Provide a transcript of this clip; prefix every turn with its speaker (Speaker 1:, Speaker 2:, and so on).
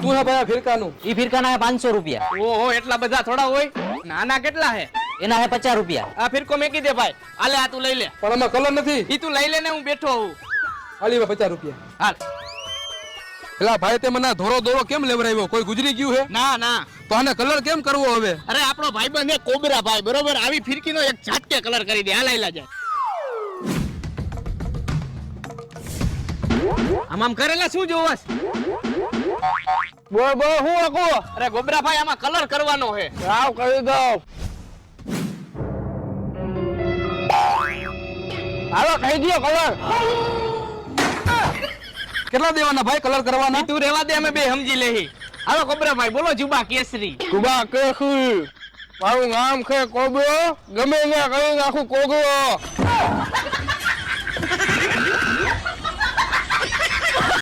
Speaker 1: શું હે ભાઈ ફિરકાનું?
Speaker 2: ઈ ફિરકાના 500 રૂપિયા.
Speaker 3: ઓહો એટલા બધા થોડા હોય. નાના કેટલા હે?
Speaker 2: એના હે 50 રૂપિયા.
Speaker 3: આ ફિરકો મેકી દે ભાઈ. આલે આ તું લઈ લે.
Speaker 1: પણ આમાં કલર નથી.
Speaker 3: ઈ તું લઈ લે ને હું બેઠો હું.
Speaker 1: આલી 50 રૂપિયા.
Speaker 3: હાલ.
Speaker 1: એલા ભાઈ તે મને ધોરો દોરો કેમ લેવરાવ્યો? કોઈ ગુજરી ગયું હે?
Speaker 3: ના ના.
Speaker 1: તો આને કલર કેમ કરવો હવે?
Speaker 3: અરે આપણો ભાઈબંધ હે કોબરા ભાઈ બરોબર. આવી ફિરકીનો એક ઝાટકે કલર કરી દે. હાલ જા. આમ કરેલા શું જોવસ?
Speaker 1: બોલ બોલ હું આકો?
Speaker 3: અરે ગોબરા ભાઈ આમાં કલર કરવાનો હે.
Speaker 1: આવ કરી દો. હાલો કહી દો કલર. કેટલા દેવાના ભાઈ કલર કરવાના?
Speaker 3: તું રેવા દે અમે બે સમજી લેહી. હાલો ગોબરા ભાઈ બોલો જુબા કેસરી.
Speaker 1: કુબા કેસરી. મારું નામ છે કોબરો. ગમે ત્યાં કરી નાખું કોબરો.